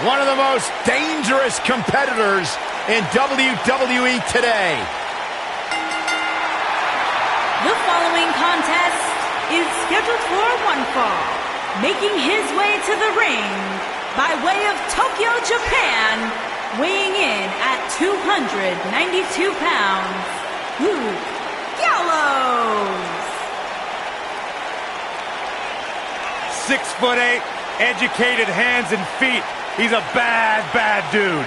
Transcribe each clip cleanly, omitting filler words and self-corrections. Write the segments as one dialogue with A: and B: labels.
A: one of the most dangerous competitors in WWE today.
B: The following contest is scheduled for one fall. Making his way to the ring by way of Tokyo, Japan, weighing in at 292 pounds, Luke Gallows.
C: 6'8", educated hands and feet. He's a bad, bad dude.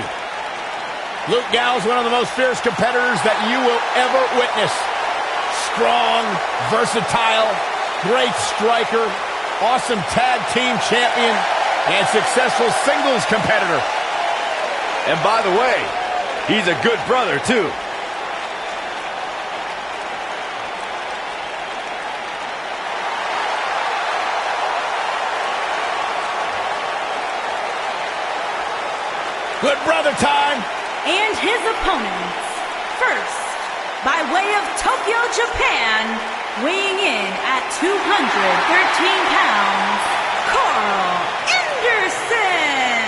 A: Luke Gallows, one of the most fierce competitors that you will ever witness. Strong, versatile, great striker, awesome tag team champion, and successful singles competitor.
D: And by the way, he's a good brother, too.
A: Good brother time.
B: And his opponents. First, by way of Tokyo, Japan, weighing in at 213 pounds, Carl Anderson.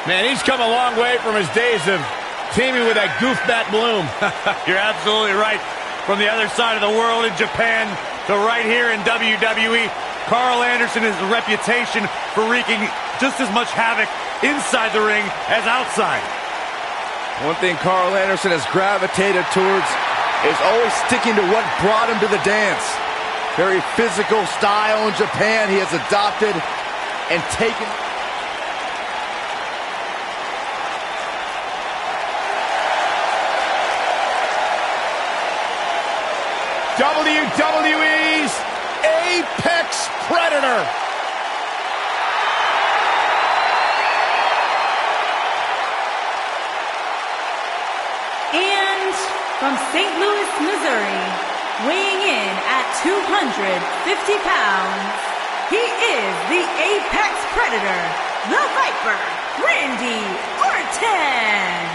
A: Man, he's come a long way from his days of teaming with that goofbat Bloom.
C: You're absolutely right. From the other side of the world in Japan to right here in WWE, Carl Anderson has a reputation for wreaking just as much havoc inside the ring as outside.
D: One thing Carl Anderson has gravitated towards is always sticking to what brought him to the dance. Very physical style in Japan he has adopted and taken.
A: WWE's Apex Predator.
B: And from St. Louis, Missouri, weighing in at 250 pounds, he is the Apex Predator, the Viper, Randy Orton.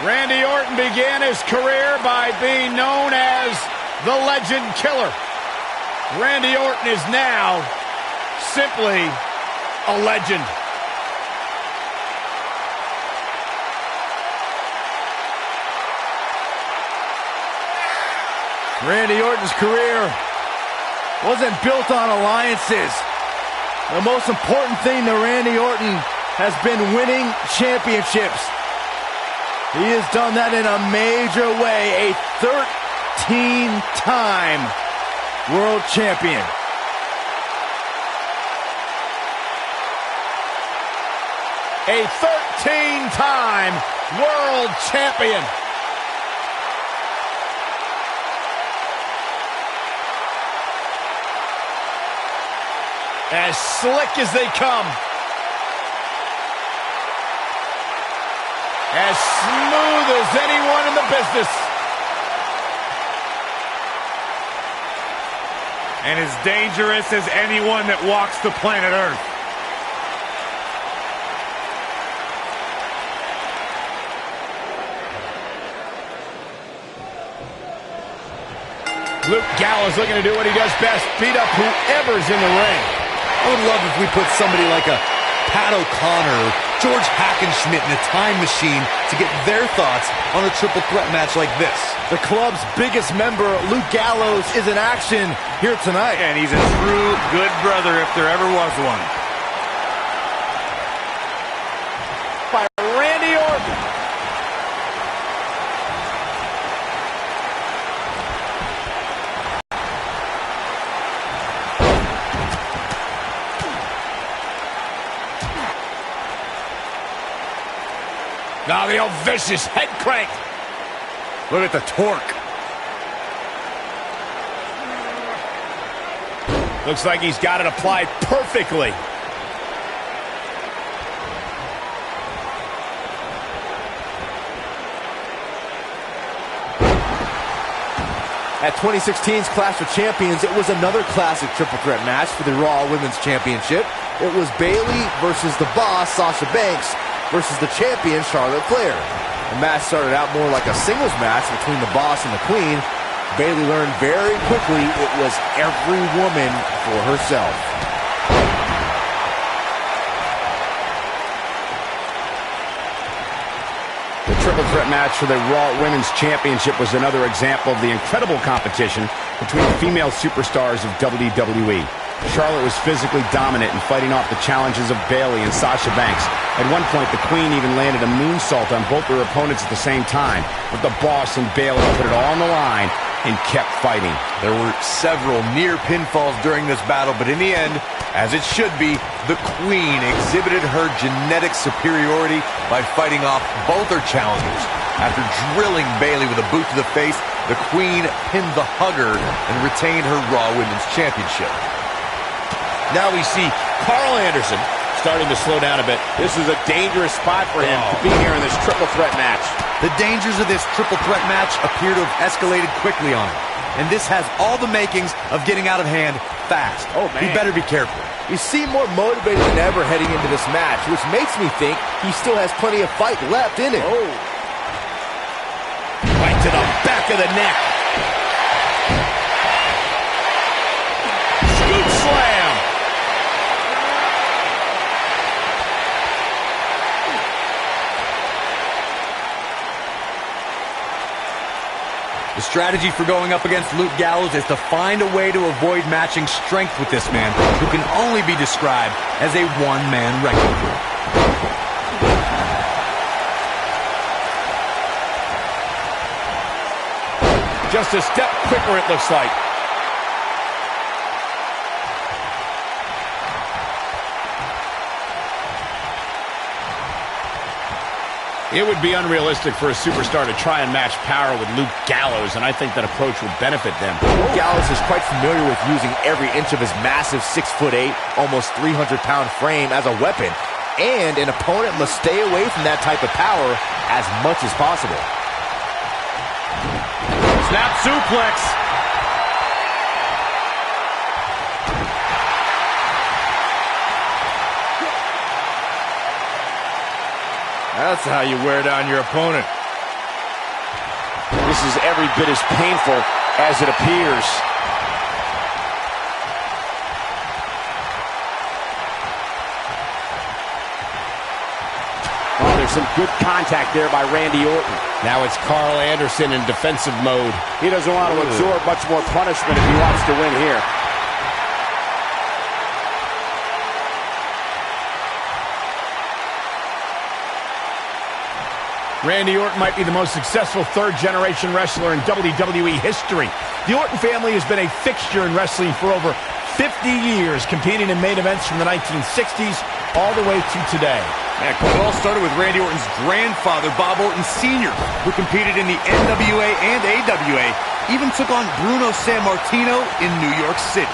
A: Randy Orton began his career by being known as the Legend Killer. Randy Orton is now simply a legend.
D: Randy Orton's career wasn't built on alliances. The most important thing to Randy Orton has been winning championships. He has done that in a major way, a 13-time world champion.
A: A 13-time world champion. As slick as they come. As smooth as anyone in the business.
C: And as dangerous as anyone that walks the planet Earth.
A: Luke Gallows looking to do what he does best, beat up whoever's in the ring.
E: I would love if we put somebody like a Pat O'Connor or George Hackenschmidt in a time machine to get their thoughts on a triple threat match like this.
D: The club's biggest member, Luke Gallows, is in action here tonight.
C: And he's a true good brother if there ever was one.
A: By Randy Orton. Now the old vicious head crank.
C: Look at the torque.
A: Looks like he's got it applied perfectly.
D: At 2016's Clash of Champions, it was another classic triple threat match for the Raw Women's Championship. It was Bayley versus the Boss, Sasha Banks, versus the champion, Charlotte Flair. The match started out more like a singles match between the Boss and the Queen. Bayley learned very quickly it was every woman for herself.
A: The triple threat match for the Raw Women's Championship was another example of the incredible competition between the female superstars of WWE. Charlotte was physically dominant in fighting off the challenges of Bayley and Sasha Banks. At one point, the Queen even landed a moonsault on both their opponents at the same time, but the Boss and Bayley put it all on the line and kept fighting.
E: There were several near pinfalls during this battle, but in the end, as it should be, the Queen exhibited her genetic superiority by fighting off both her challengers. After drilling Bayley with a boot to the face, the Queen pinned the hugger and retained her Raw Women's Championship.
A: Now we see Carl Anderson starting to slow down a bit. This is a dangerous spot for him to be here in this triple threat match.
E: The dangers of this triple threat match appear to have escalated quickly on him. And this has all the makings of getting out of hand fast.
D: Oh, man.
E: He better be careful.
D: He seemed more motivated than ever heading into this match, which makes me think he still has plenty of fight left in it.
A: Oh. Right to the back of the neck. Scoop slam.
E: The strategy for going up against Luke Gallows is to find a way to avoid matching strength with this man, who can only be described as a one-man wrecking crew.
A: Just a step quicker, it looks like. It would be unrealistic for a superstar to try and match power with Luke Gallows, and I think that approach would benefit them.
D: Gallows is quite familiar with using every inch of his massive 6'8", almost 300-pound frame as a weapon, and an opponent must stay away from that type of power as much as possible.
C: Snap suplex.
D: That's how you wear down your opponent.
A: This is every bit as painful as it appears. Oh, there's some good contact there by Randy Orton. Now it's Carl Anderson in defensive mode. He doesn't want to absorb much more punishment if he wants to win here. Randy Orton might be the most successful third-generation wrestler in WWE history. The Orton family has been a fixture in wrestling for over 50 years, competing in main events from the 1960s all the way to today.
C: Yeah, it all started with Randy Orton's grandfather, Bob Orton Sr., who competed in the NWA and AWA, even took on Bruno Sammartino in New York City.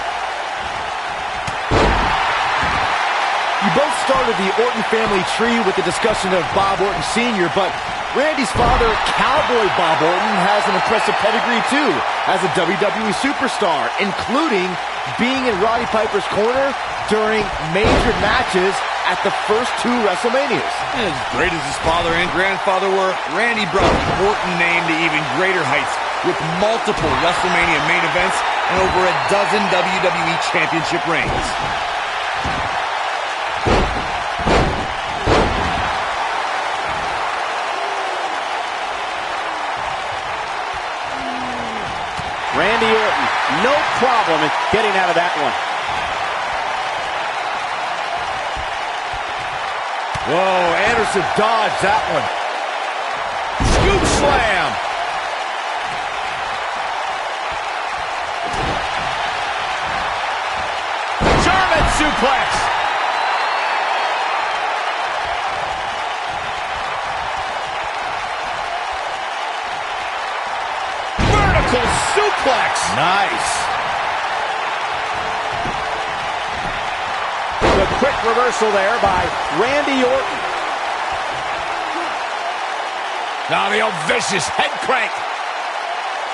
D: You both started the Orton family tree with the discussion of Bob Orton Sr., but Randy's father, Cowboy Bob Orton, has an impressive pedigree too as a WWE superstar, including being in Roddy Piper's corner during major matches at the first two WrestleManias.
C: As great as his father and grandfather were, Randy brought the Orton name to even greater heights with multiple WrestleMania main events and over a dozen WWE Championship reigns.
A: Randy Orton, no problem in getting out of that one.
D: Whoa, Anderson dodged that one.
A: Scoop slam. German suplex. Vertical suplex.
D: Nice.
A: The quick reversal there by Randy Orton. Now the old vicious head crank.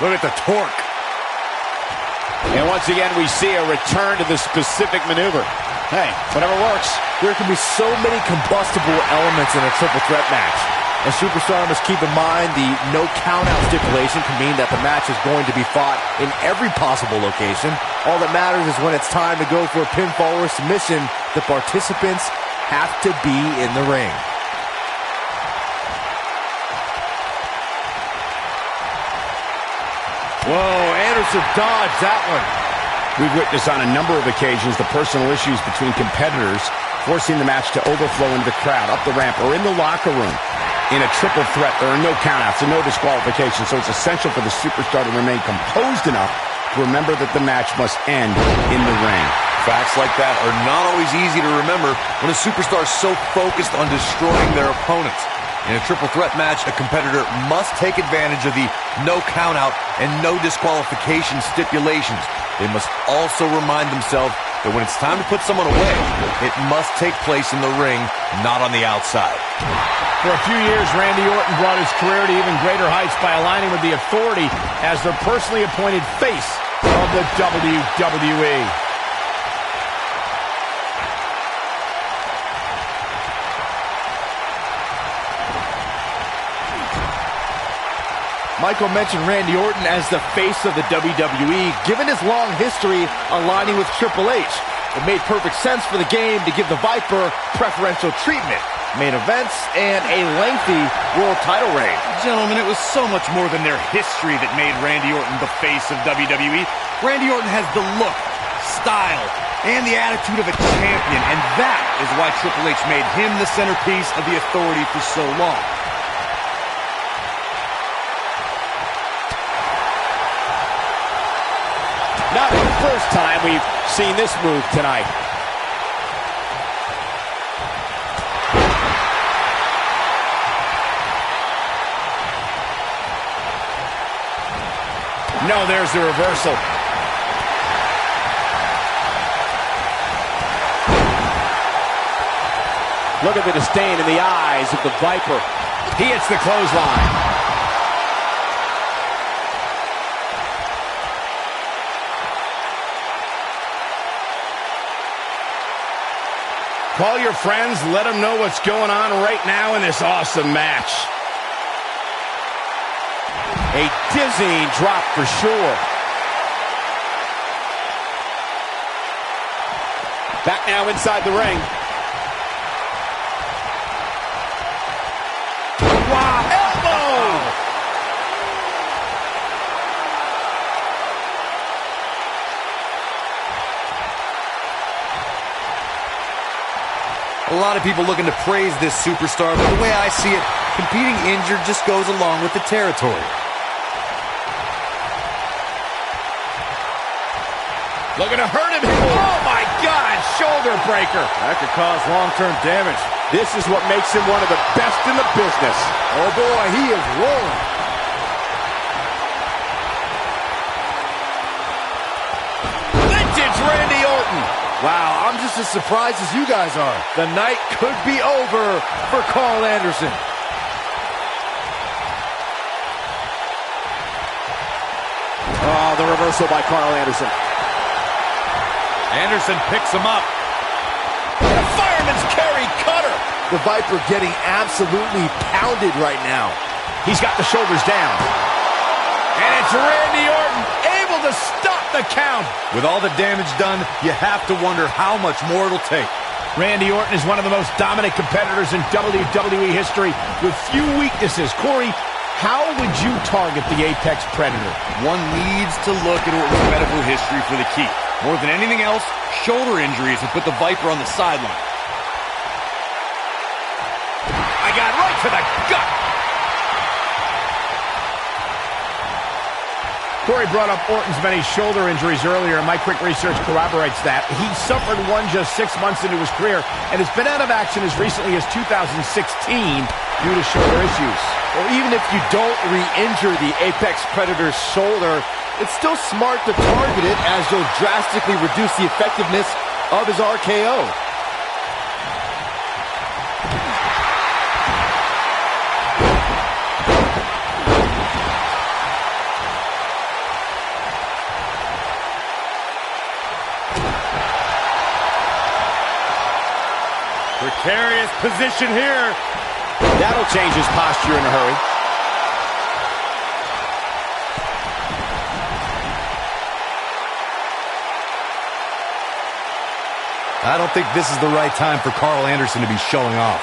C: Look at the torque.
A: And once again, we see a return to the specific maneuver. Hey, whatever works.
D: There can be so many combustible elements in a triple threat match. And Superstar must keep in mind the no count-out stipulation can mean that the match is going to be fought in every possible location. All that matters is when it's time to go for a pinfall or submission, the participants have to be in the ring. Whoa, Anderson dodged that one.
A: We've witnessed on a number of occasions the personal issues between competitors forcing the match to overflow into the crowd, up the ramp, or in the locker room. In a triple threat, there are no countouts and no disqualifications, so it's essential for the Superstar to remain composed enough to remember that the match must end in the ring.
E: Facts like that are not always easy to remember when a superstar is so focused on destroying their opponents. In a triple threat match, a competitor must take advantage of the no countout and no disqualification stipulations. They must also remind themselves that when it's time to put someone away, it must take place in the ring, not on the outside.
A: For a few years, Randy Orton brought his career to even greater heights by aligning with the Authority as their personally appointed face of the WWE.
D: Michael mentioned Randy Orton as the face of the WWE, given his long history aligning with Triple H. It made perfect sense for the game to give the Viper preferential treatment, main events, and a lengthy world title reign.
C: Gentlemen, it was so much more than their history that made Randy Orton the face of WWE. Randy Orton has the look, style, and the attitude of a champion, and that is why Triple H made him the centerpiece of the Authority for so long.
A: Not the first time we've seen this move tonight. No, there's the reversal. Look at the disdain in the eyes of the Viper. He hits the clothesline. Call your friends, let them know what's going on right now in this awesome match. A dizzying drop for sure. Back now inside the ring. Wow, elbow!
E: A lot of people looking to praise this superstar, but the way I see it, competing injured just goes along with the territory.
A: Looking to hurt him. Oh my God, shoulder breaker.
D: That could cause long-term damage.
A: This is what makes him one of the best in the business.
D: Oh boy, he is rolling.
A: Vintage Randy Orton.
D: Wow, I'm just as surprised as you guys are. The night could be over for Carl Anderson.
A: Oh, the reversal by Carl Anderson.
C: Anderson picks him up.
A: And a fireman's carry cutter.
D: The Viper getting absolutely pounded right now.
A: He's got the shoulders down. And it's Randy Orton able to stop the count.
C: With all the damage done, you have to wonder how much more it'll take.
A: Randy Orton is one of the most dominant competitors in WWE history with few weaknesses. Corey, how would you target the Apex Predator?
C: One needs to look at Orton's medical history for the key. More than anything else, shoulder injuries have put the Viper on the sideline.
A: I got right to the gut. Corey brought up Orton's many shoulder injuries earlier, and my quick research corroborates that. He suffered one just 6 months into his career and has been out of action as recently as 2016 due to shoulder issues.
D: Or even if you don't re-injure the Apex Predator's shoulder, it's still smart to target it as you'll drastically reduce the effectiveness of his RKO.
C: Precarious position here.
A: That'll change his posture in a hurry.
E: I don't think this is the right time for Carl Anderson to be showing off.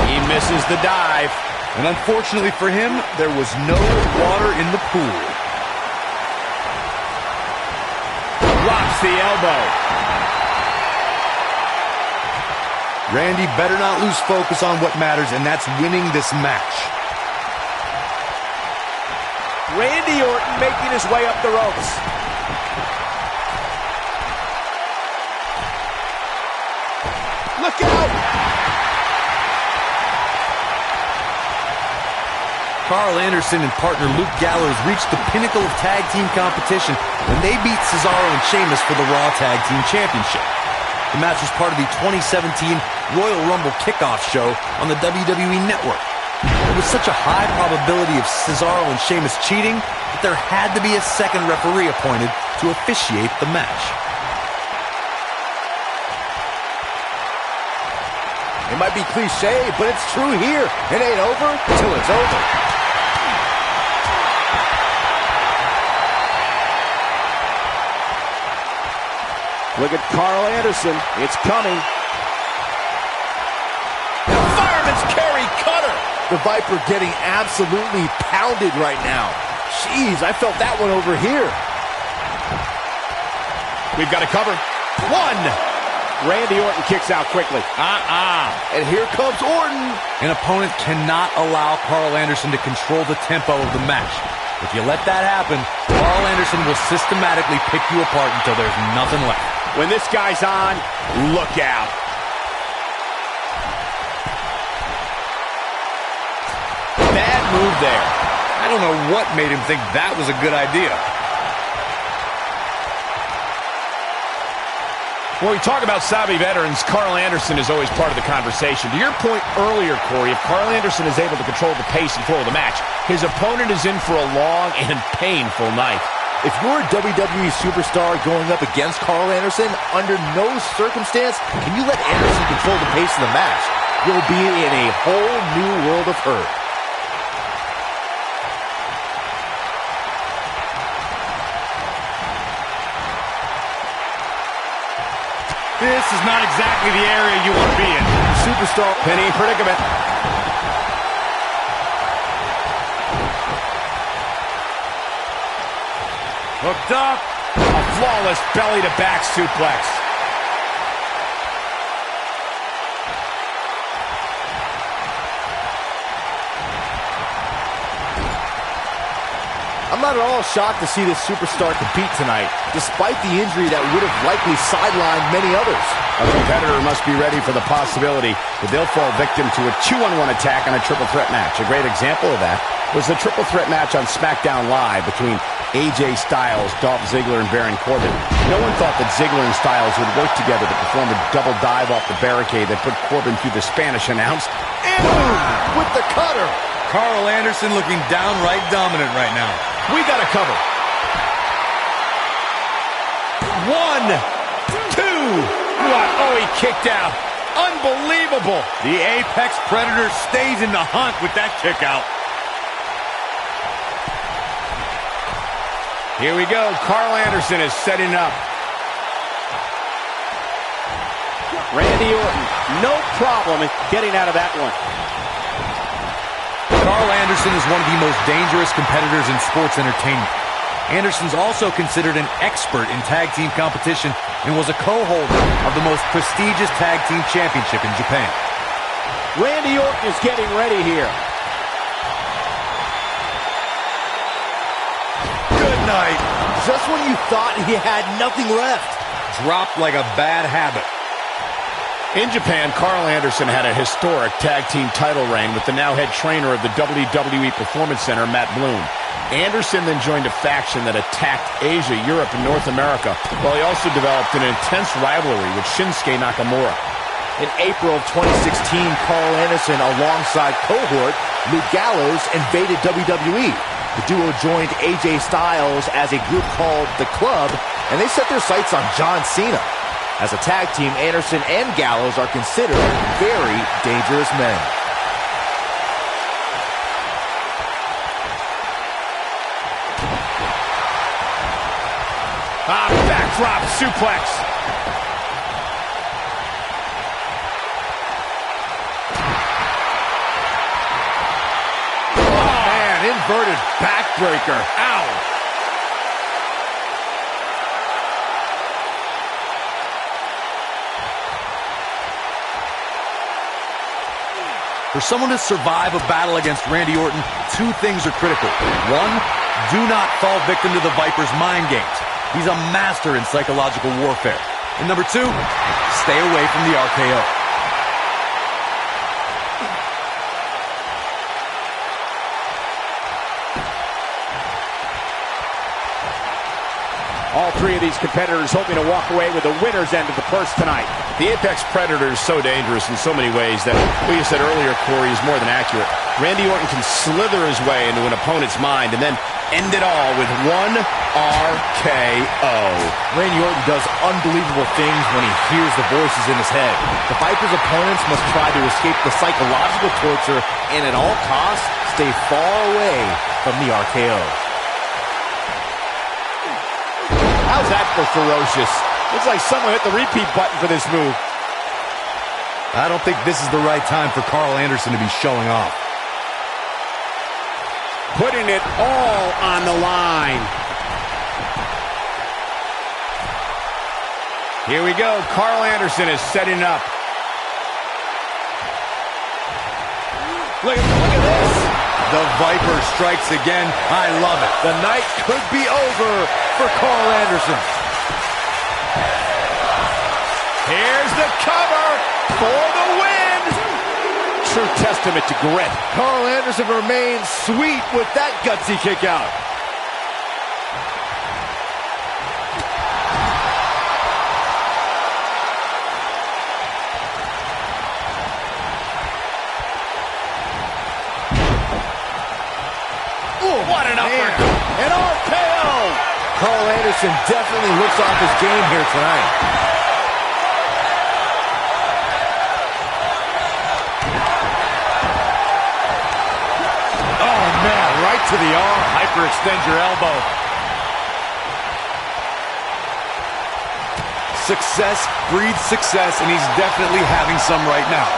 A: He misses the dive.
E: And unfortunately for him, there was no water in the pool.
A: Drops the elbow.
E: Randy better not lose focus on what matters, and that's winning this match.
A: Randy Orton making his way up the ropes. Look out!
E: Carl Anderson and partner Luke Gallows reached the pinnacle of tag team competition when they beat Cesaro and Sheamus for the Raw Tag Team Championship. The match was part of the 2017 Royal Rumble kickoff show on the WWE Network. There was such a high probability of Cesaro and Sheamus cheating that there had to be a second referee appointed to officiate the match.
D: It might be cliche, but it's true here. It ain't over till it's over.
A: Look at Carl Anderson. It's coming. Fireman's carry cutter.
D: The Viper getting absolutely pounded right now. Jeez, I felt that one over here.
A: We've got to cover. One. Randy Orton kicks out quickly.
D: And here comes Orton.
E: An opponent cannot allow Carl Anderson to control the tempo of the match. If you let that happen, Carl Anderson will systematically pick you apart until there's nothing left.
A: When this guy's on, look out. Bad move there.
E: I don't know what made him think that was a good idea.
A: When we talk about savvy veterans, Carl Anderson is always part of the conversation. To your point earlier, Corey, if Carl Anderson is able to control the pace and flow of the match, his opponent is in for a long and painful night.
D: If you're a WWE superstar going up against Carl Anderson, under no circumstance can you let Anderson control the pace of the match. You'll be in a whole new world of hurt.
C: This is not exactly the area you want to be in.
A: Superstar penny predicament.
C: Hooked up.
A: A flawless belly-to-back suplex.
D: I'm not at all shocked to see this superstar compete tonight, despite the injury that would have likely sidelined many others.
A: A competitor must be ready for the possibility that they'll fall victim to a 2-on-1 attack on a triple threat match. A great example of that was the triple threat match on SmackDown Live between AJ Styles, Dolph Ziggler, and Baron Corbin. No one thought that Ziggler and Styles would work together to perform a double dive off the barricade that put Corbin through the Spanish announce.
D: And boom, with the cutter.
E: Carl Anderson looking downright dominant right now.
A: We got to cover. 1, 2. What? Oh, he kicked out. Unbelievable.
C: The Apex Predator stays in the hunt with that kick out.
A: Here we go. Carl Anderson is setting up. Randy Orton, no problem in getting out of that one.
E: Carl Anderson is one of the most dangerous competitors in sports entertainment. Anderson's also considered an expert in tag team competition and was a co-holder of the most prestigious tag team championship in Japan.
A: Randy Orton is getting ready here.
E: Good night.
D: Just when you thought he had nothing left.
E: Dropped like a bad habit.
A: In Japan, Carl Anderson had a historic tag team title reign with the now head trainer of the WWE Performance Center, Matt Bloom. Anderson then joined a faction that attacked Asia, Europe, and North America, while he also developed an intense rivalry with Shinsuke Nakamura.
D: In April of 2016, Carl Anderson, alongside cohort Luke Gallows, invaded WWE. The duo joined AJ Styles as a group called The Club, and they set their sights on John Cena. As a tag team, Anderson and Gallows are considered very dangerous men.
A: Backdrop suplex.
D: Inverted backbreaker. Ow!
E: For someone to survive a battle against Randy Orton, two things are critical. One, do not fall victim to the Viper's mind games. He's a master in psychological warfare. And number two, stay away from the RKO.
A: All three of these competitors hoping to walk away with the winner's end of the purse tonight. The Apex Predator is so dangerous in so many ways that what you said earlier, Corey, is more than accurate. Randy Orton can slither his way into an opponent's mind and then end it all with one RKO.
D: Randy Orton does unbelievable things when he hears the voices in his head. The Viper's opponents must try to escape the psychological torture and at all costs stay far away from the RKO.
A: How's that for ferocious? Looks like someone hit the repeat button for this move.
E: I don't think this is the right time for Carl Anderson to be showing off.
A: Putting it all on the line. Here we go. Carl Anderson is setting up. Look at this.
E: The Viper strikes again. I love it.
D: The night could be over for Carl Anderson.
A: Here's the cover for the win. True testament to grit.
D: Carl Anderson remains sweet with that gutsy kick out.
A: What an uppercut.
D: An RKO. Carl Anderson definitely looks off his game here tonight.
A: Oh, man, right to the arm. Hyperextend your elbow.
E: Success breeds success, and he's definitely having some right now.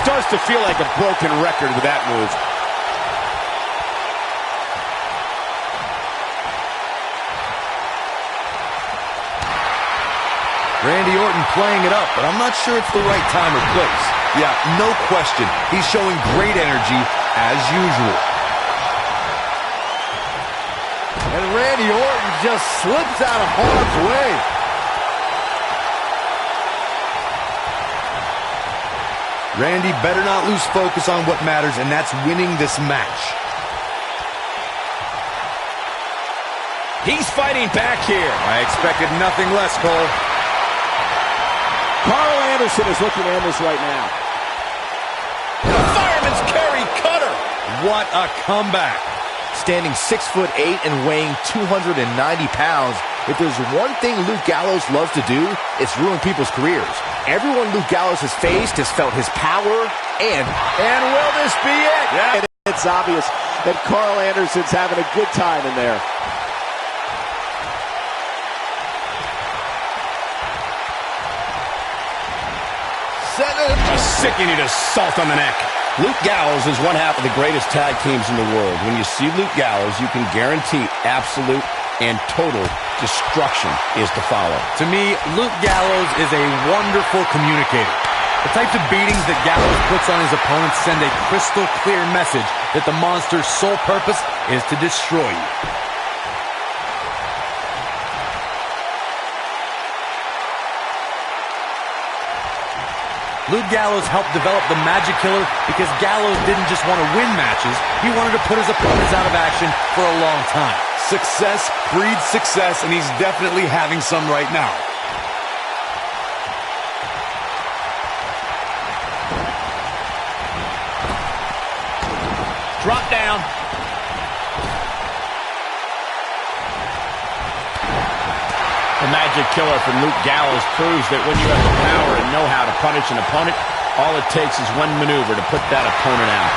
A: Starts to feel like a broken record with that move.
E: Randy Orton playing it up, but I'm not sure it's the right time or place. Yeah, no question. He's showing great energy as usual.
D: And Randy Orton just slips out of harm's way.
E: Randy better not lose focus on what matters, and that's winning this match.
A: He's fighting back here.
E: I expected nothing less, Cole.
A: Carl Anderson is looking to end this right now. The fireman's carry cutter.
E: What a comeback.
D: Standing 6'8" and weighing 290 pounds, if there's one thing Luke Gallows loves to do, it's ruin people's careers. Everyone Luke Gallows has faced has felt his power, and will this be it?
A: Yeah. And it's obvious that Carl Anderson's having a good time in there. A sickening assault on the neck. Luke Gallows is one half of the greatest tag teams in the world. When you see Luke Gallows, you can guarantee absolute and total destruction is to follow.
E: To me, Luke Gallows is a wonderful communicator. The types of beatings that Gallows puts on his opponents send a crystal clear message that the monster's sole purpose is to destroy you. Luke Gallows helped develop the Magic Killer because Gallows didn't just want to win matches, he wanted to put his opponents out of action for a long time. Success breeds success, and he's definitely having some right now.
A: Drop down. The magic killer from Luke Gallows proves that when you have the power and know how to punish an opponent, all it takes is one maneuver to put that opponent out.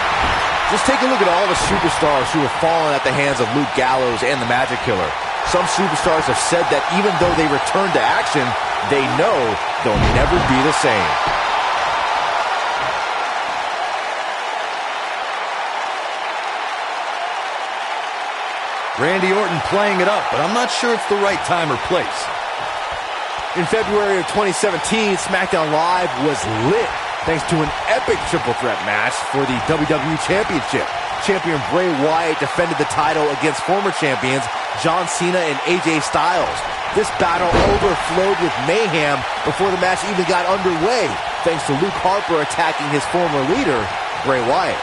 D: Just take a look at all the superstars who have fallen at the hands of Luke Gallows and the Magic Killer. Some superstars have said that even though they return to action, they know they'll never be the same.
E: Randy Orton playing it up, but I'm not sure it's the right time or place.
D: In February of 2017, SmackDown Live was lit thanks to an epic triple threat match for the WWE Championship. Champion Bray Wyatt defended the title against former champions John Cena and AJ Styles. This battle overflowed with mayhem before the match even got underway, thanks to Luke Harper attacking his former leader, Bray Wyatt.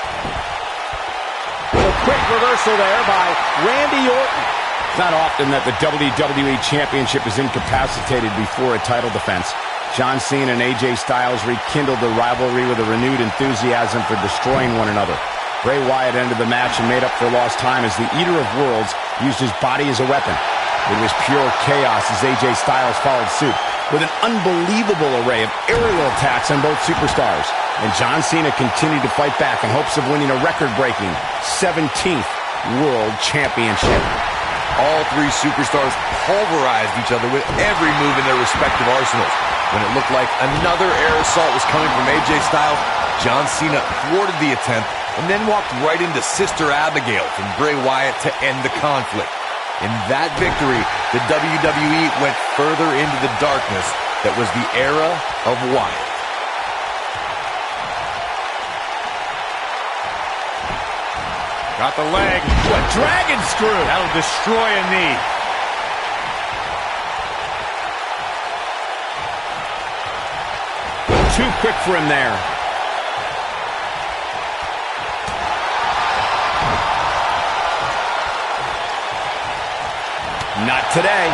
A: A quick reversal there by Randy Orton. It's not often that the WWE Championship is incapacitated before a title defense. John Cena and AJ Styles rekindled the rivalry with a renewed enthusiasm for destroying one another. Bray Wyatt ended the match and made up for lost time as the Eater of Worlds used his body as a weapon. It was pure chaos as AJ Styles followed suit with an unbelievable array of aerial attacks on both superstars. And John Cena continued to fight back in hopes of winning a record-breaking 17th World Championship.
E: All three superstars pulverized each other with every move in their respective arsenals. When it looked like another air assault was coming from AJ Styles, John Cena thwarted the attempt and then walked right into Sister Abigail from Bray Wyatt to end the conflict. In that victory, the WWE went further into the darkness that was the era of Wyatt.
C: Got the leg.
A: What dragon screw!
C: That'll destroy a knee.
A: Too quick for him there. Not today.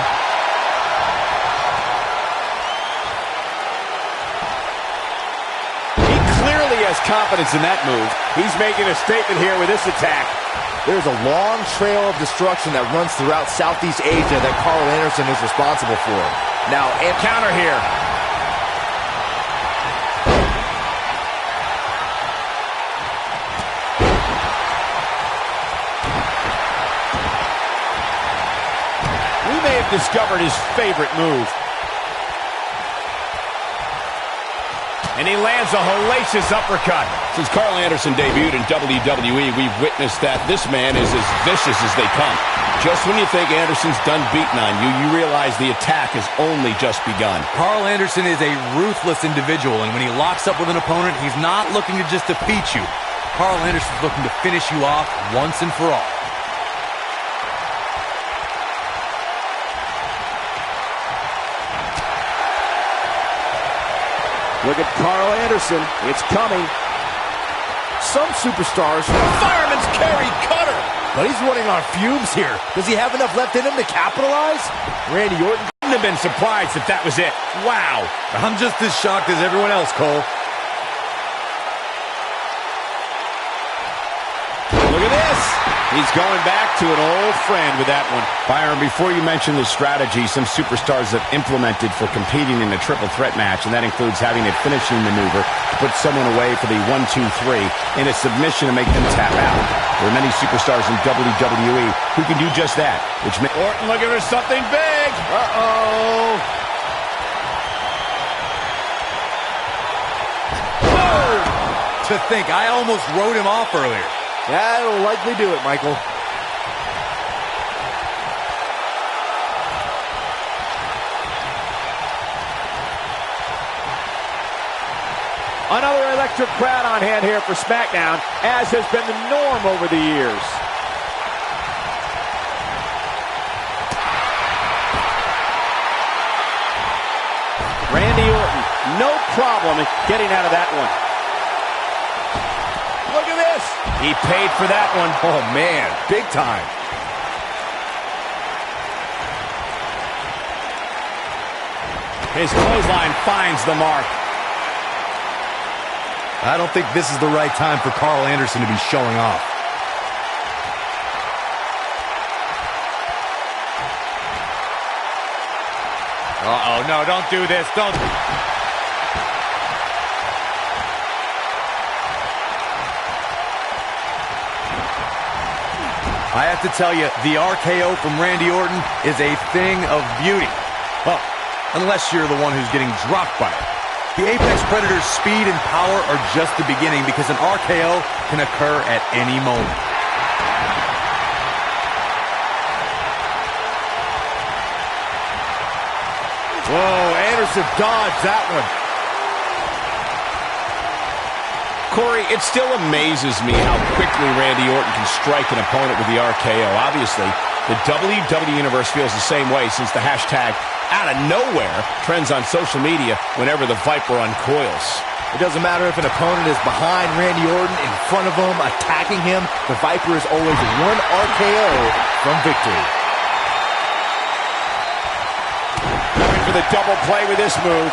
A: He clearly has confidence in that move. He's making a statement here with this attack.
D: There's a long trail of destruction that runs throughout Southeast Asia that Carl Anderson is responsible for. Now, and
A: Counter here. We may have discovered his favorite move. And he lands a hellacious uppercut. Since Carl Anderson debuted in WWE, we've witnessed that this man is as vicious as they come. Just when you think Anderson's done beating on you, you realize the attack has only just begun.
C: Carl Anderson is a ruthless individual, and when he locks up with an opponent, he's not looking to just defeat you. Carl Anderson's looking to finish you off once and for all.
A: Look at Carl Anderson. It's coming.
D: some superstars...
A: Fireman's carry cutter!
D: But he's running on fumes here. Does he have enough left in him to capitalize? Randy Orton
A: Wouldn't have been surprised if that was it. Wow.
C: I'm just as shocked as everyone else, Cole.
A: Look at this. He's going back to an old friend with that one. Byron, before you mention the strategy some superstars have implemented for competing in a triple threat match, and that includes having a finishing maneuver to put someone away for the 1-2-3 in a submission to make them tap out. There are many superstars in WWE who can do just that, which makes Orton looking for something big.
D: Uh-oh.
C: To think, I almost wrote him off earlier.
D: That'll likely do it, Michael.
A: Another electric crowd on hand here for SmackDown, as has been the norm over the years. Randy Orton, no problem in getting out of that one. Look at this. He paid for that one.
D: Oh, man. Big time.
A: His clothesline finds the mark.
E: I don't think this is the right time for Carl Anderson to be showing off.
C: Uh-oh, no, don't do this. Don't.
E: I have to tell you, the RKO from Randy Orton is a thing of beauty. Well, unless you're the one who's getting dropped by it. The Apex Predator's speed and power are just the beginning because an RKO can occur at any moment.
D: Whoa, Anderson dodged that one.
A: Corey, it still amazes me how quickly Randy Orton can strike an opponent with the RKO. Obviously, the WWE Universe feels the same way since the hashtag out of nowhere trends on social media whenever the Viper uncoils.
D: It doesn't matter if an opponent is behind Randy Orton, in front of him, attacking him. The Viper is always one RKO from victory.
A: Going for the double play with this move.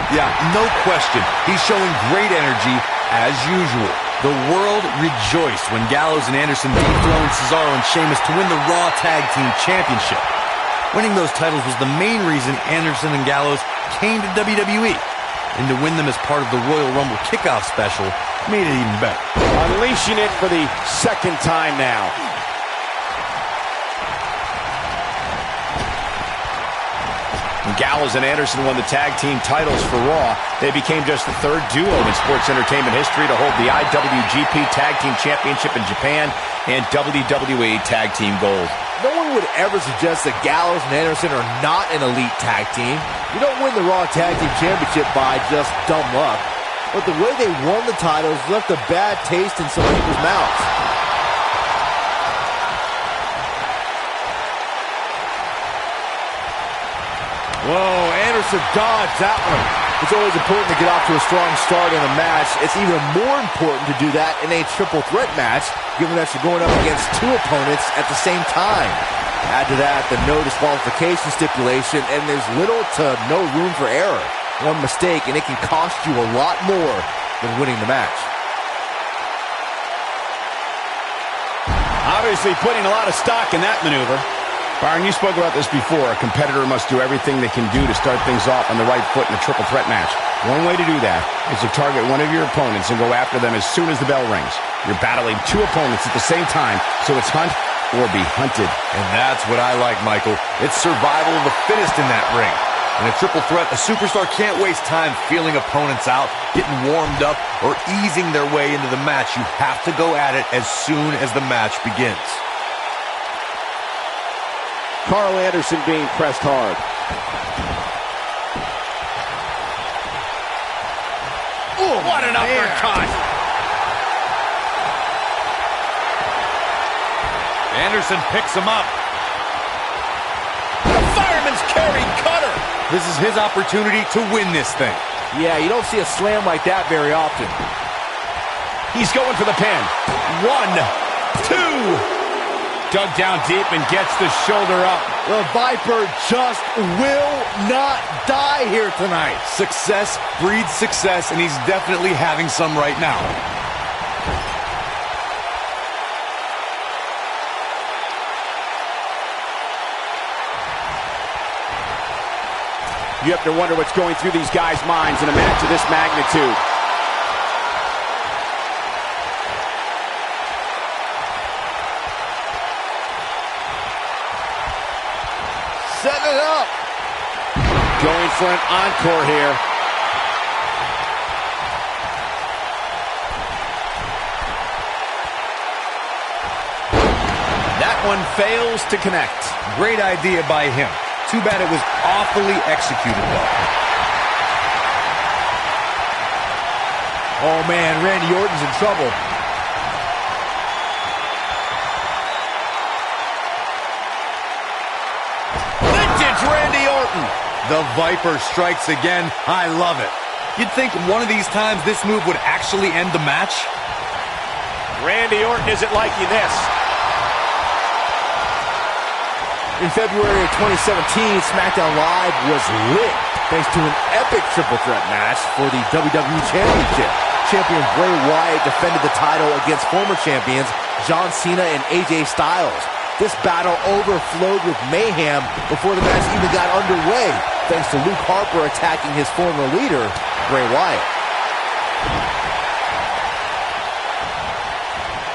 E: Yeah, no question. He's showing great energy as usual. The world rejoiced when Gallows and Anderson dethroned Cesaro and Sheamus to win the Raw Tag Team Championship. Winning those titles was the main reason Anderson and Gallows came to WWE. And to win them as part of the Royal Rumble kickoff special made it even better.
A: Unleashing it for the second time now. When Gallows and Anderson won the tag team titles for Raw, they became just the third duo in sports entertainment history to hold the IWGP Tag Team Championship in Japan and WWE Tag Team Gold.
D: No one would ever suggest that Gallows and Anderson are not an elite tag team. You don't win the Raw Tag Team Championship by just dumb luck. But the way they won the titles left a bad taste in some people's mouths. Whoa, Anderson dodged that one. It's always important to get off to a strong start in a match. It's even more important to do that in a triple threat match, given that you're going up against two opponents at the same time. Add to that the no disqualification stipulation, and there's little to no room for error. One mistake, and it can cost you a lot more than winning the match.
A: Obviously putting a lot of stock in that maneuver. Byron, you spoke about this before. A competitor must do everything they can do to start things off on the right foot in a triple threat match. One way to do that is to target one of your opponents and go after them as soon as the bell rings. You're battling two opponents at the same time, so it's hunt or be hunted.
E: And that's what I like, Michael. It's survival of the fittest in that ring. In a triple threat, a superstar can't waste time feeling opponents out, getting warmed up, or easing their way into the match. You have to go at it as soon as the match begins.
A: Carl Anderson being pressed hard.
C: Ooh, what an uppercut! Anderson picks him up.
A: The fireman's carry cutter.
E: This is his opportunity to win this thing.
D: Yeah, you don't see a slam like that very often.
A: He's going for the pin. 1, 2. Dug down deep and gets the shoulder up.
D: The Viper just will not die here tonight.
E: Success breeds success, and he's definitely having some right now.
A: You have to wonder what's going through these guys' minds in a match of this magnitude.
D: Setting it up.
A: Going for an encore here. That one fails to connect.
E: Great idea by him. Too bad it was awfully executed, though.
D: Oh, man, Randy Orton's in trouble.
A: Randy Orton.
E: The Viper strikes again. I love it. You'd think one of these times this move would actually end the match.
A: Randy Orton isn't liking this.
D: In February of 2017, SmackDown Live was lit thanks to an epic triple threat match for the WWE Championship. Champion Bray Wyatt defended the title against former champions John Cena and AJ Styles. This battle overflowed with mayhem before the match even got underway, thanks to Luke Harper attacking his former leader, Bray Wyatt.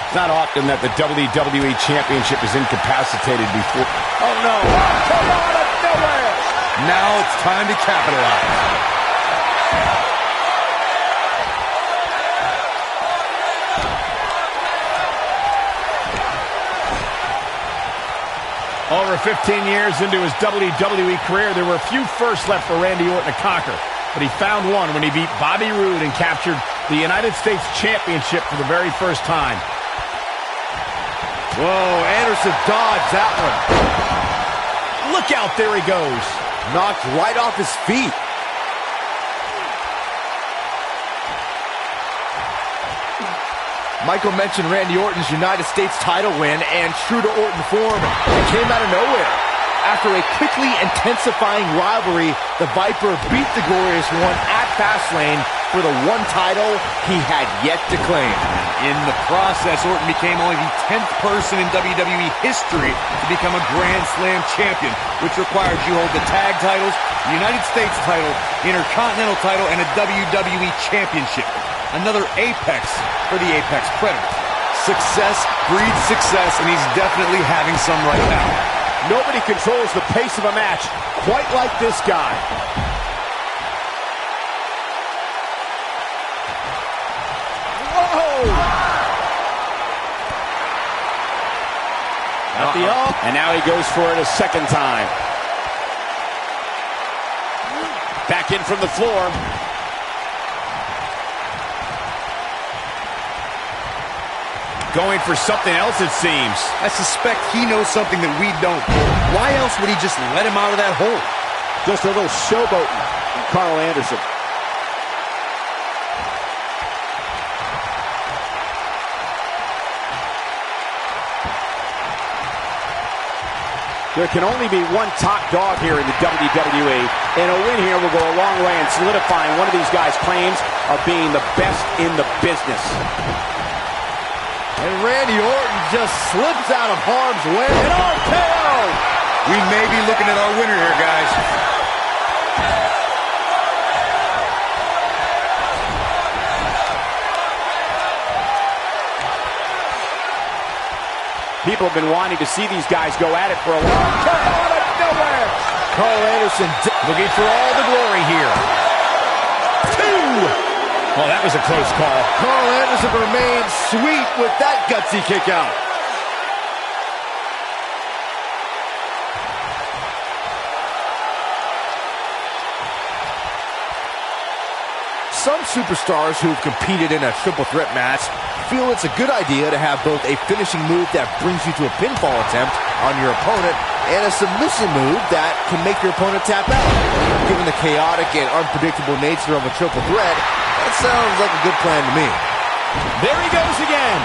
A: It's not often that the WWE Championship is incapacitated before. Oh no! Come on, out of nowhere!
E: Now it's time to capitalize.
A: Over 15 years into his WWE career, there were few firsts left for Randy Orton to conquer. But he found one when he beat Bobby Roode and captured the United States Championship for the very first time.
D: Whoa, Anderson dodged that one.
A: Look out, there he goes.
D: Knocked right off his feet. Michael mentioned Randy Orton's United States title win, and true to Orton form, it came out of nowhere. After a quickly intensifying rivalry, the Viper beat the Glorious One at Fastlane for the one title he had yet to claim.
E: In the process, Orton became only the 10th person in WWE history to become a Grand Slam champion, which requires you hold the tag titles, the United States title, Intercontinental title, and a WWE championship. Another apex for the Apex Predator. Success breeds success, and he's definitely having some right now.
A: Nobody controls the pace of a match quite like this guy. Whoa! At the up, and now he goes for it a second time. Back in from the floor. Going for something else, it seems.
E: I suspect he knows something that we don't. Why else would he just let him out of that hole?
A: Just a little showboating from Carl Anderson. There can only be one top dog here in the WWE, and a win here will go a long way in solidifying one of these guys' claims of being the best in the business.
D: And Randy Orton just slips out of harm's way. And RKO!
E: We may be looking at our winner here, guys.
A: People have been wanting to see these guys go at it for a long time. Out of nowhere!
D: Carl Anderson
A: looking for all the glory here. 2! Well, that was a close call.
D: Carl Anderson remains sweet with that gutsy kick out. Some superstars who have competed in a triple threat match feel it's a good idea to have both a finishing move that brings you to a pinfall attempt on your opponent and a submission move that can make your opponent tap out. Given the chaotic and unpredictable nature of a triple threat, that sounds like a good plan to me.
A: There he goes again.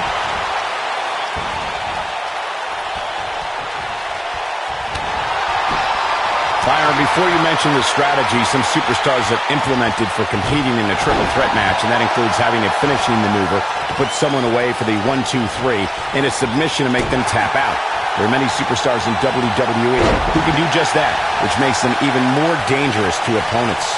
A: Byron, before you mention the strategy some superstars have implemented for competing in a triple threat match, and that includes having a finishing maneuver to put someone away for the 1-2-3 and a submission to make them tap out. There are many superstars in WWE who can do just that, which makes them even more dangerous to opponents.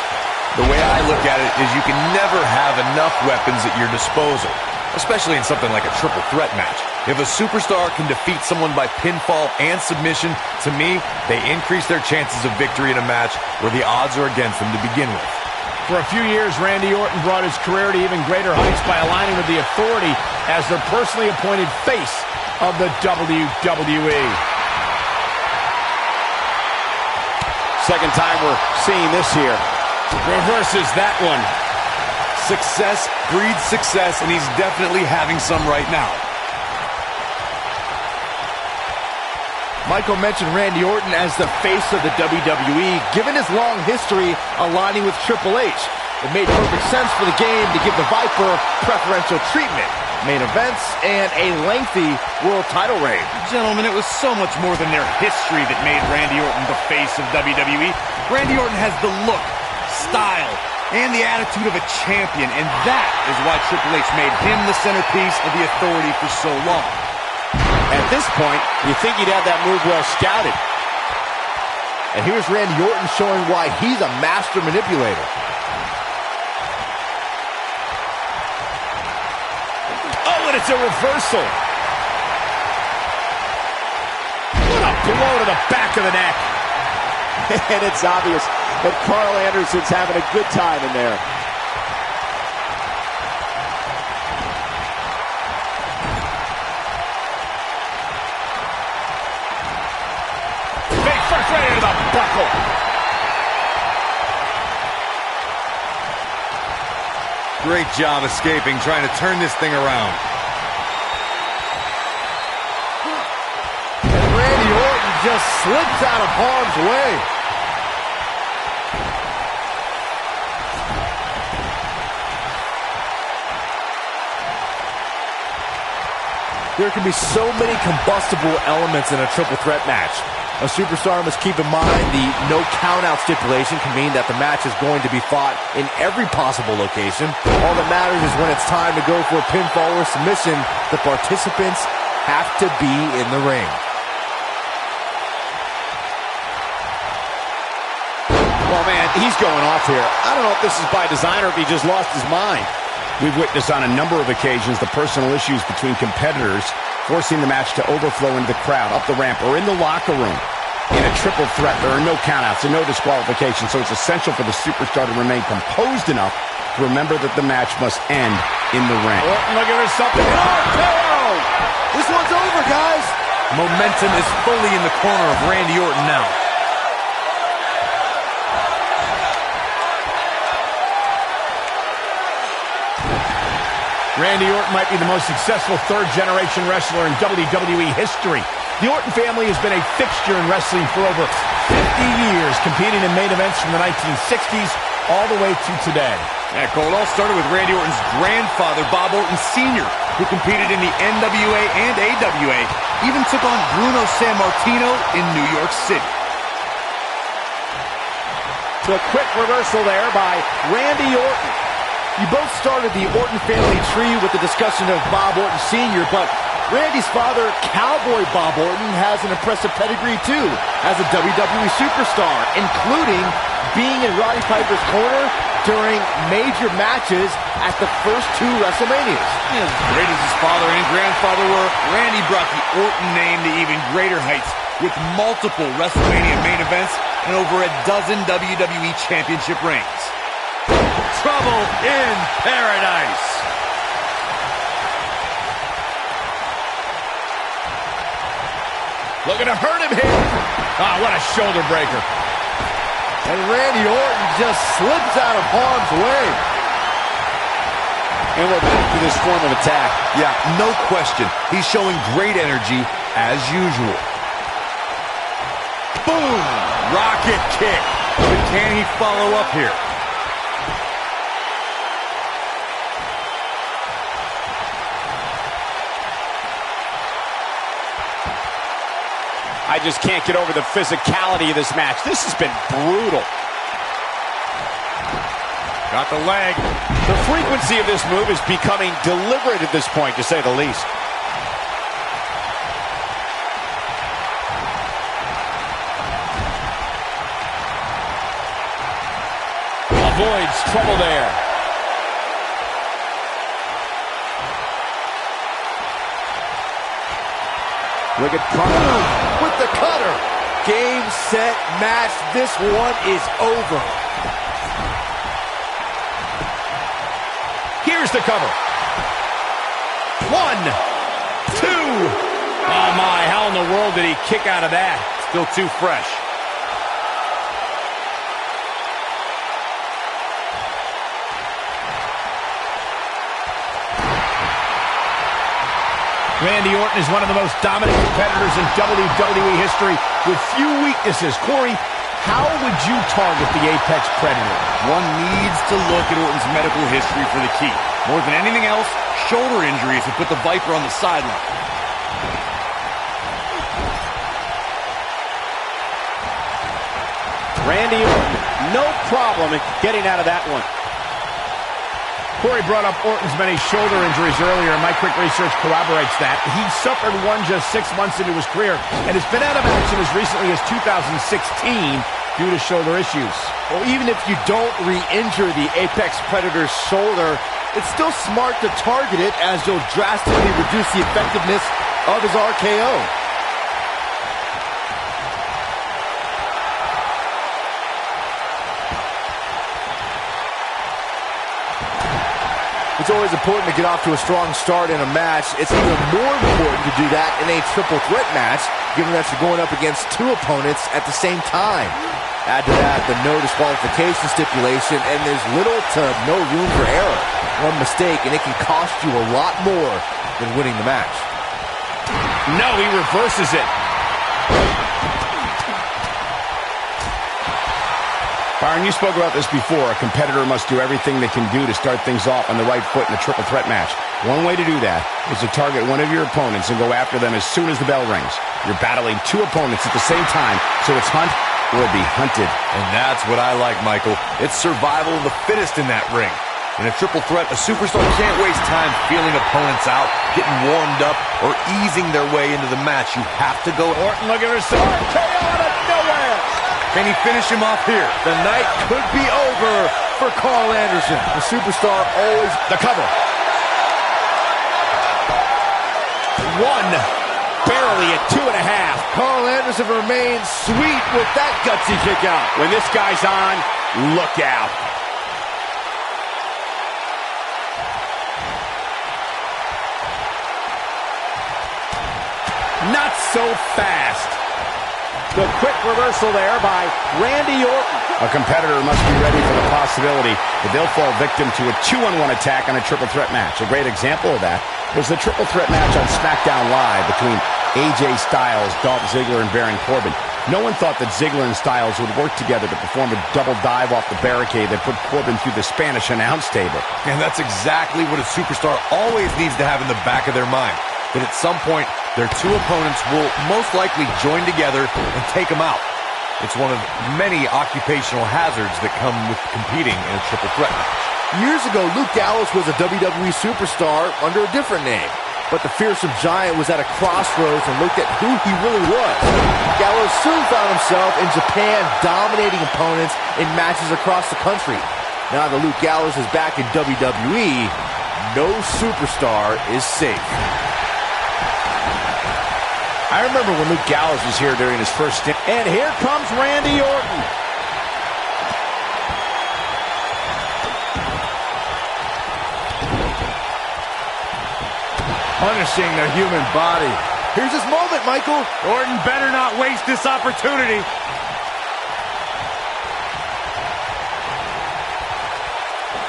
E: The way I look at it is you can never have enough weapons at your disposal, especially in something like a triple threat match. If a superstar can defeat someone by pinfall and submission, to me, they increase their chances of victory in a match where the odds are against them to begin with.
A: For a few years, Randy Orton brought his career to even greater heights by aligning with the Authority as their personally appointed face of the WWE. Second time we're seeing this here. Reverses that one.
E: Success breeds success, and he's definitely having some right now.
D: Michael mentioned Randy Orton as the face of the WWE, given his long history aligning with Triple H. It made perfect sense for the game to give the Viper preferential treatment, main events, and a lengthy world title reign.
C: Gentlemen, it was so much more than their history that made Randy Orton the face of WWE. Randy Orton has the look, style, and the attitude of a champion, and that is why Triple H made him the centerpiece of the Authority for so long.
A: At this point, you think he'd have that move well scouted.
D: And here's Randy Orton showing why he's a master manipulator.
A: Oh, and it's a reversal. What a blow to the back of the neck.
F: And it's obvious that Carl Anderson's having a good time in there.
A: Big first right into the buckle.
E: Great job escaping, trying to turn this thing around.
D: And Randy Orton just slips out of harm's way. There can be so many combustible elements in a triple threat match. A superstar must keep in mind the no count-out stipulation can mean that the match is going to be fought in every possible location. All that matters is when it's time to go for a pinfall or submission, the participants have to be in the ring.
F: Oh, man, he's going off here. I don't know if this is by design or if he just lost his mind.
A: We've witnessed on a number of occasions the personal issues between competitors forcing the match to overflow into the crowd, up the ramp, or in the locker room. In a triple threat, there are no countouts and no disqualifications, so it's essential for the superstar to remain composed enough to remember that the match must end in the ring.
D: Orton looking for something. Oh, this one's over, guys.
E: Momentum is fully in the corner of Randy Orton now.
A: Randy Orton might be the most successful third-generation wrestler in WWE history. The Orton family has been a fixture in wrestling for over 50 years, competing in main events from the 1960s all the way to today.
E: Yeah, Cole, it all started with Randy Orton's grandfather, Bob Orton Sr., who competed in the NWA and AWA, even took on Bruno Sammartino in New York City.
F: So a quick reversal there by Randy Orton.
D: You both started the Orton family tree with the discussion of Bob Orton Sr., but Randy's father, Cowboy Bob Orton, has an impressive pedigree too as a WWE superstar, including being in Roddy Piper's corner during major matches at the first two WrestleManias.
E: As great as his father and grandfather were, Randy brought the Orton name to even greater heights with multiple WrestleMania main events and over a dozen WWE Championship reigns.
C: Trouble in paradise.
A: Looking to hurt him here. Ah, what a shoulder breaker.
D: And Randy Orton just slips out of harm's way.
F: And we're back to this form of attack.
E: Yeah, no question. He's showing great energy as usual.
C: Boom! Rocket kick. But can he follow up here?
F: I just can't get over the physicality of this match. This has been brutal.
C: Got the leg.
F: The frequency of this move is becoming deliberate at this point, to say the least.
A: Avoids trouble there.
D: Look at Carl with the cutter. Game, set, match. This one is over.
A: Here's the cover. 1, 2. Oh my, how in the world did he kick out of that?
C: Still too fresh.
A: Randy Orton is one of the most dominant competitors in WWE history with few weaknesses. Corey, how would you target the Apex Predator?
C: One needs to look at Orton's medical history for the key. More than anything else, shoulder injuries have put the Viper on the sideline.
F: Randy Orton, no problem in getting out of that one.
A: Corey brought up Orton's many shoulder injuries earlier, and my quick research corroborates that. He suffered one just 6 months into his career and has been out of action as recently as 2016 due to shoulder issues.
D: Well, even if you don't re-injure the Apex Predator's shoulder, it's still smart to target it, as you'll drastically reduce the effectiveness of his RKO. It's always important to get off to a strong start in a match. It's even more important to do that in a triple threat match, given that you're going up against two opponents at the same time. Add to that the no disqualification stipulation, and there's little to no room for error. One mistake, and it can cost you a lot more than winning the match.
A: No, he reverses it. Byron, you spoke about this before. A competitor must do everything they can do to start things off on the right foot in a triple threat match. One way to do that is to target one of your opponents and go after them as soon as the bell rings. You're battling two opponents at the same time, so it's hunt or be hunted.
E: And that's what I like, Michael. It's survival of the fittest in that ring. In a triple threat, a superstar can't waste time feeling opponents out, getting warmed up, or easing their way into the match. You have to go.
A: Orton looking for some RKO out of nowhere.
E: Can he finish him off here?
D: The night could be over for Carl Anderson. The superstar always...
A: The cover. One. Barely at 2.5.
D: Carl Anderson remains sweet with that gutsy kick out.
A: When this guy's on, look out. Not so fast. The quick reversal there by Randy Orton. A competitor must be ready for the possibility that they'll fall victim to a 2-on-1 attack on a triple threat match. A great example of that was the triple threat match on SmackDown Live between AJ Styles, Dolph Ziggler, and Baron Corbin. No one thought that Ziggler and Styles would work together to perform a double dive off the barricade that put Corbin through the Spanish announce table.
E: And that's exactly what a superstar always needs to have in the back of their mind. That at some point, their two opponents will most likely join together and take them out. It's one of many occupational hazards that come with competing in a triple threat match.
D: Years ago, Luke Gallows was a WWE superstar under a different name. But the fearsome giant was at a crossroads and looked at who he really was. Gallows soon found himself in Japan, dominating opponents in matches across the country. Now that Luke Gallows is back in WWE, no superstar is safe.
A: I remember when Luke Gallows was here during his first stint. And here comes Randy Orton.
D: Punishing the human body. Here's his moment, Michael.
C: Orton better not waste this opportunity.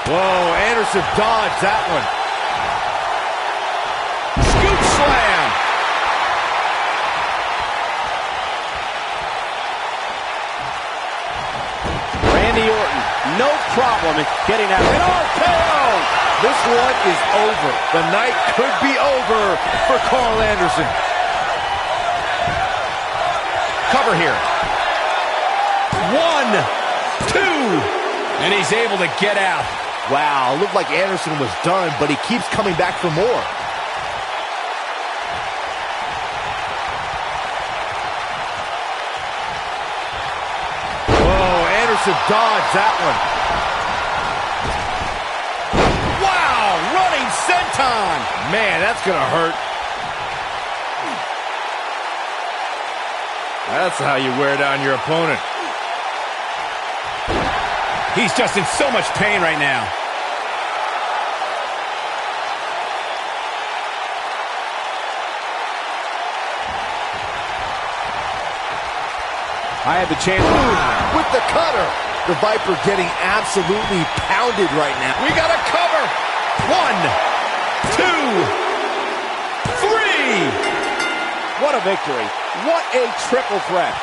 D: Whoa, Anderson dodged that one.
A: Scoop slam. Randy Orton, no problem in getting out. An RKO!
D: This one is over. The night could be over for Carl Anderson.
A: Cover here. 1, 2. And he's able to get out.
D: Wow, looked like Anderson was done, but he keeps coming back for more. Whoa, Anderson dodged that one.
A: Wow, running senton.
D: Man, that's gonna hurt. That's how you wear down your opponent.
A: He's just in so much pain right now. I had the chance.
D: With the cutter. The Viper getting absolutely pounded right now.
A: We got a cover. 1, 2, 3. What a victory. What a triple threat.